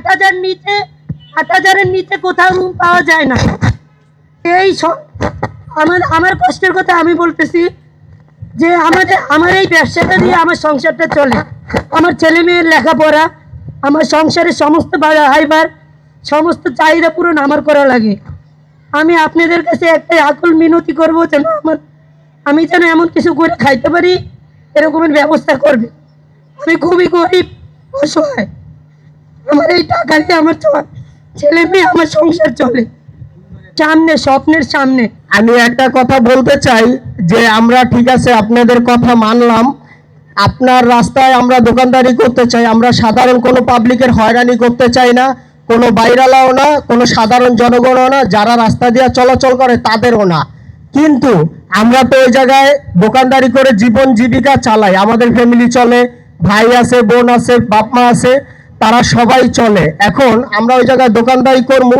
8,000 নিচে 8,000-এর নিচে কোথাও রুম পাওয়া যায় না। এই আমার কষ্টের কথা আমি বলতেছি যে আমার এই ব্যবসাটা দিয়ে আমার সংসারটা চলে, আমার ছেলে মেয়ের লেখাপড়া, আমার সংসারের সমস্ত হাইবার সমস্ত চাহিদা পূরণ আমার করা লাগে। আমি আপনাদের কাছে একটাই আকুল মিনতি করবো যেন আমি যেন এমন কিছু করে খাইতে পারি, এরকমের ব্যবস্থা করবে। আমি খুবই গরিব, অসহায়, আমার এই টাকা দিয়ে আমার ছেলে মেয়ে আমার সংসার চলে সামনে, স্বপ্নের সামনে। আমি একটা কথা বলতে চাই যে আমরা ঠিক আছে আপনাদের কথা মানলাম, আপনার রাস্তায় আমরা দোকানদারি করতে চাই, আমরা সাধারণ কোনো পাবলিকের হয়রানি করতে চাই না, কোনো বাইরালাও না, কোনো সাধারণ জনগণও না, যারা রাস্তা দিয়ে চলাচল করে তাদেরও না। কিন্তু আমরা তো ওই জায়গায় দোকানদারি করে জীবন জীবিকা চালাই, আমাদের ফ্যামিলি চলে, ভাই আছে, বোন আছে, বাপ মা আছে, তারা সবাই চলে। এখন আমরা ওই জায়গায় দোকানদারি করবো,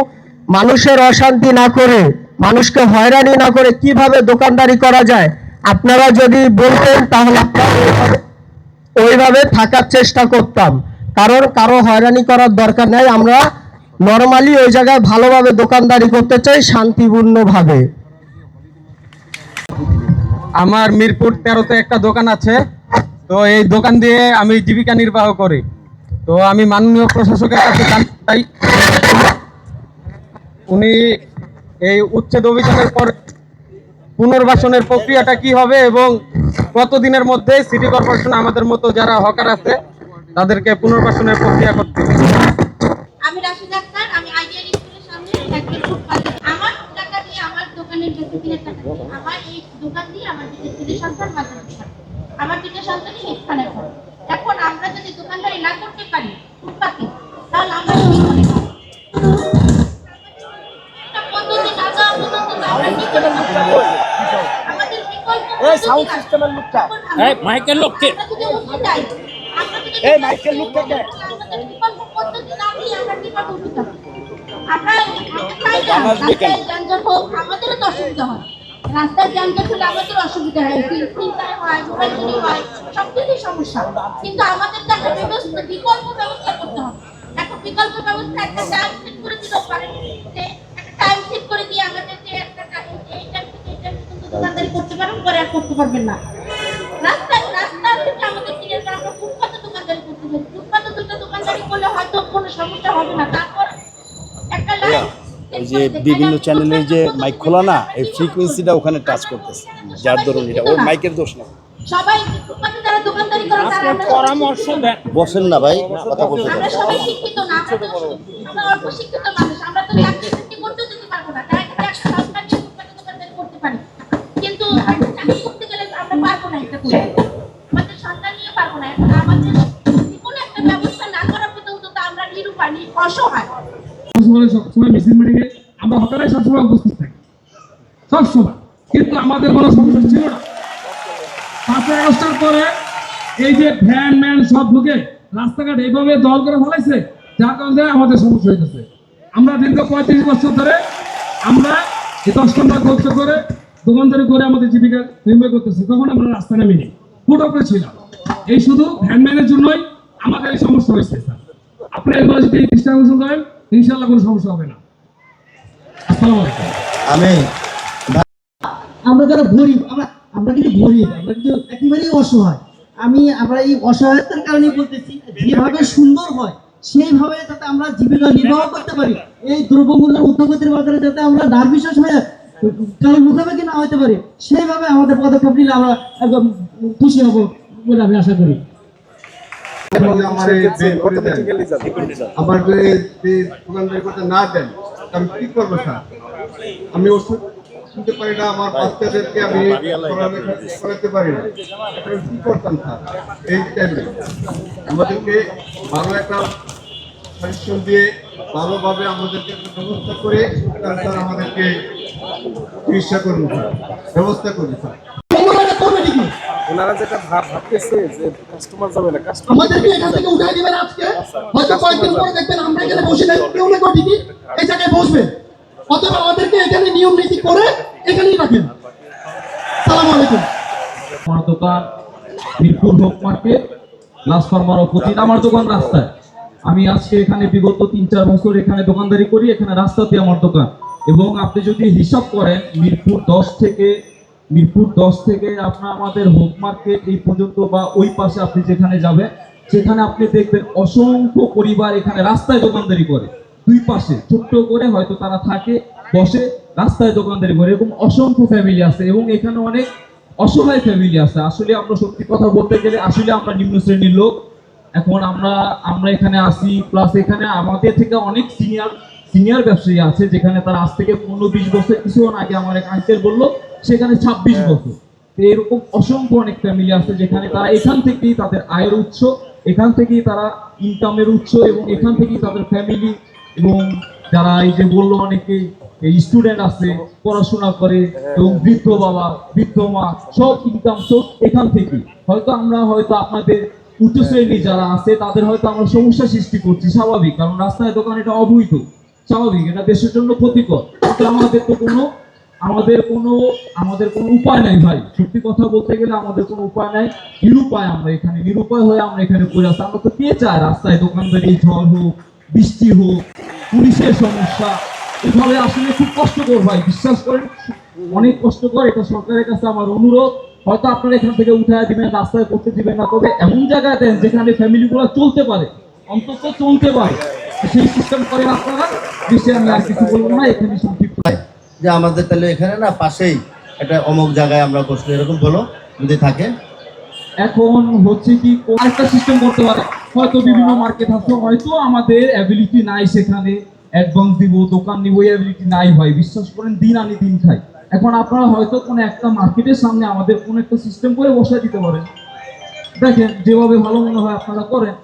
মানুষের অশান্তি না করে, মানুষকে হয়রানি না করে কিভাবে দোকানদারি করা যায় আপনারা যদি বলতেন তাহলে ওইভাবে থাকার চেষ্টা করতাম। কারণ কারো হয়রানি করার দরকার নাই, আমরা নর্মালি ওই জায়গায় ভালোভাবে দোকানদারি করতে চাই, শান্তিপূর্ণভাবে। আমার মিরপুর 13-তে একটা দোকান আছে, তো এই দোকান দিয়ে আমি জীবিকা নির্বাহ করি। তো আমি মাননীয় প্রশাসকের কাছে জানতে চাই উনি এই উচ্ছেদ অভিযানের পর পুনর্বাসনের প্রক্রিয়াটা কি হবে এবং কতদিনের মধ্যে সিটি কর্পোরেশন আমাদের মতো যারা হকার আছে তাদেরকে পুনর্বাসনের প্রক্রিয়া করতে হবে। আমি রাশিদ আক্তার, আমি আইডিয়াল স্কুলের সামনে একজন ফুটপাতে আমার টাকা দিয়ে আমার দোকানের বেসিকের টাকা দিয়ে আমার এই দোকান দিয়ে আমার ছেলে সন্তান মাদ্রাসা পড়ে, আমার দুটো সন্তানই এখানে পড়ে। এখন আমরা যদি দোকানদারি না করতে পারি ফুটপাতে, তাহলে আমরা কি করে খাবো? একটা পদ্ধতি না দেওয়া পর্যন্ত আমরা কি করে খাবো? আমাদের বিকল্প এই সাউন্ড সিস্টেমের লোকটা, এই মাইকের লোককে, এই মাইকের লোকটাকে আমাদের বিকল্প পদ্ধতি না দিয়ে আমরা কি করব? আমরা চাই না রাস্তায় যানজট হোক, আমাদেরও তো অসুবিধা হয়। রাস্তায় যানজট হলে আমাদের অসুবিধা হয়, চিন্তায় হয়, মোবাইল চুরি হয়, সবকিছুই সমস্যা। কিন্তু আমাদের তো একটা ব্যবস্থা, বিকল্প ব্যবস্থা করতে হবে। এখন বিকল্প ব্যবস্থা একটা টাইম সেট করে দিতে পারে, যে একটা টাইম সেট করে দিয়ে আমাদের যে একটা এই টাইম থেকে এই টাইম পর্যন্ত দোকানদারি করতে পারবেন, পরে আর করতে পারবেন না। রাস্তা থেকে আমাদের ক্লিয়ার করে আমরা ফুটপাতে দোকানদারি করতে পারি। ফুটপাতে দোকানদারি করলে হয়তো কোনো সমস্যা হবে না। তারপর একটা লাইন এই যে বিভিন্ন চ্যানেলের যে মাইক খোলা না, এই ফ্রিকোয়েন্সিটা ওখানে টাচ করতেছে, যার দরুন এটা ওর মাইকের দোষ না। সবাই ফুটপাতে যারা দোকানদারি করে তারা পরামর্শ দেন, বসেন না ভাই, কথা বলতে আমরা সবাই শিক্ষিত না, আমরা অল্প শিক্ষিত মানুষ, আমরা তো চাকরি করতে যেতে পারবো না। তাই একটা সরকার নিয়ে ফুটপাতে দোকানদারি করতে পারি, কিন্তু চাকরি করতে গেলে আমরা পারবো না, এটা করে আমাদের সন্তান নিয়ে পারবো না। এখন আমাদের কোনো একটা ব্যবস্থা না করা পর্যন্ত তো আমরা নিরুপায়, অসহায়। সবসময় মিছিল মিটিংয়ে আমরা হকারাই সবসময় উপস্থিত থাকি, সবসময়, কিন্তু আমাদের কোনো সমস্যা ছিল না। 5 আগস্টের পরে এই যে ভ্যান ম্যান সব ঢুকে রাস্তাঘাট এইভাবে দল করে ফেলাইছে, যার কারণে আমাদের সমস্যা হয়েছে। আমরা দীর্ঘ 35 বছর ধরে আমরা এই 10 ঘন্টা কষ্ট করে দোকানদারি করে আমাদের জীবিকা নির্বাহ করতেছি, তখন আমরা রাস্তা নামিনি, ফুট উপরে ছিলাম। এই শুধু ভ্যান ম্যানের জন্যই আমাদের এই সমস্যা হয়েছে। আপনি এগুলো যদি দৃষ্টান্তোষণ করেন, ইনশাআল্লাহ কোনো সমস্যা হবে না। আসসালামু আলাইকুম। আমরা যারা গরিব, আমরা কিন্তু গরিব, আমরা কিন্তু একেবারেই অসহায়। আমরা এই অসহায়তার কারণে বলতেছি, যেভাবে সুন্দর হয় সেইভাবে যাতে আমরা জীবিকা নির্বাহ করতে পারি, এই দ্রব্যমূল্যের ঊর্ধ্বগতির বাজারে যাতে আমরা নির্বিশেষ হয়ে কারো মুখোমুখি না হতে পারি, সেইভাবে আমাদের পদক্ষেপ নিলে আমরা একদম খুশি হব বলে আমি আশা করি। আমার দোকানদারি করতে না দেন, আমি কি করবো স্যার? আমি ওষুধ শুনতে পারি না, আমার বাচ্চাদেরকে আমি করাতে পারি না, কি করতাম স্যার? এই টাইমে আমাদেরকে ভালো একটা সাজেশন দিয়ে ভালোভাবে আমাদেরকে ব্যবস্থা করে স্যার আমাদেরকে চিকিৎসা করুন স্যার, ব্যবস্থা করুন স্যার। ওনারা যেটা ভাবতেছে যে কাস্টমার যাবে না, আমাদেরকে এখান থেকে উঠাই দিবেন আজকে, হয়তো কয়েকদিন পরে দেখবেন আমরা এখানে বসে নাই, কেউ না কেউ ঠিকই এই জায়গায় বসবে। অথবা আমাদেরকে এখানে নিয়ম নীতি করে এখানেই রাখেন। সালাম আলাইকুম। আমার দোকান মিরপুর হোক মার্কেট, লাস্ট ফার্মার অপোজিট আমার দোকান রাস্তায়। আমি আজকে এখানে বিগত 3-4 বছর এখানে দোকানদারি করি, এখানে রাস্তাতে আমার দোকান। এবং আপনি যদি হিসাব করেন মিরপুর 10 থেকে আপনার আমাদের হোপ মার্কেট এই পর্যন্ত বা ওই পাশে আপনি যেখানে যাবেন সেখানে আপনি দেখবেন অসংখ্য পরিবার এখানে রাস্তায় দোকানদারি করে। দুই পাশে ছোট্ট করে হয়তো তারা থাকে, বসে রাস্তায় দোকানদারি করে, এরকম অসংখ্য ফ্যামিলি আছে এবং এখানে অনেক অসহায় ফ্যামিলি আছে। আসলে আমরা সত্যি কথা বলতে গেলে আসলে আমরা নিম্ন শ্রেণীর লোক। এখন আমরা এখানে আসি, প্লাস এখানে আমাদের থেকে অনেক সিনিয়র ব্যবসায়ী আছে যেখানে তারা আজ থেকে 15-20 বছর, কিছুক্ষণ আগে আমার এক আঙ্কেল বললো সেখানে 26 বছর। তো এরকম অসংখ্য অনেক ফ্যামিলি আছে যেখানে তারা এখান থেকেই তাদের আয়ের উৎস, এখান থেকেই তারা ইনকামের উৎস এবং এখান থেকেই তাদের ফ্যামিলি এবং যারা এই যে বললো অনেকে এই স্টুডেন্ট আছে পড়াশোনা করে এবং বৃদ্ধ বাবা বৃদ্ধ মা সব ইনকাম সোর্স এখান থেকে। হয়তো আপনাদের উচ্চ শ্রেণী যারা আছে তাদের হয়তো আমরা সমস্যা সৃষ্টি করছি, স্বাভাবিক, কারণ রাস্তায় দোকান এটা অবৈধ, স্বাভাবিক, এটা দেশের জন্য ক্ষতিকর। কিন্তু আমাদের কোনো উপায় নাই ভাই, সত্যি কথা বলতে গেলে আমাদের কোনো উপায় নাই। নিরুপায় হয়ে আমরা এখানে পড়ে আছি। আমরা তো কে চায় রাস্তায় দোকানদারি, ঝড় হোক বৃষ্টি হোক, পুলিশের সমস্যা, এভাবে আসলে খুব কষ্টকর ভাই, বিশ্বাস করেন অনেক কষ্টকর। এটা সরকারের কাছে আমার অনুরোধ, হয়তো আপনারা এখান থেকে উঠায় দিবেন, রাস্তায় করতে দিবেন না, তবে এমন জায়গায় দেন যেখানে ফ্যামিলিগুলো চলতে পারে, অন্তত চলতে পারে, সেই সিস্টেম করেন আপনারা। দেশে আমি আর কিছু বলবো না, এখানে সংক্ষিপ্ত। যে আমাদের তাহলে এখানে না পাশেই একটা অমুক জায়গায় আমরা বসলে এরকম বলো যদি থাকে। এখন হচ্ছে কি আরেকটা সিস্টেম করতে পারে, হয়তো বিভিন্ন মার্কেট আছে, হয়তো আমাদের অ্যাবিলিটি নাই সেখানে অ্যাডভান্স দিব, দোকান নিব, এই অ্যাবিলিটি নাই ভাই, বিশ্বাস করেন দিন আনি দিন খাই। এখন আপনারা হয়তো কোনো একটা মার্কেটের সামনে আমাদের কোনো একটা সিস্টেম করে বসায় দিতে পারেন, দেখেন যেভাবে ভালো মনে হয় আপনারা করেন।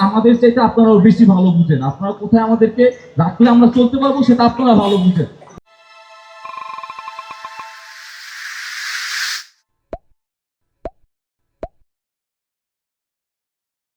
আমাদের চাইতে আপনারাও বেশি ভালো বুঝেন, আপনারা কোথায় আমাদেরকে রাখলে আমরা চলতে পারবো সেটা আপনারা ভালো বুঝেন।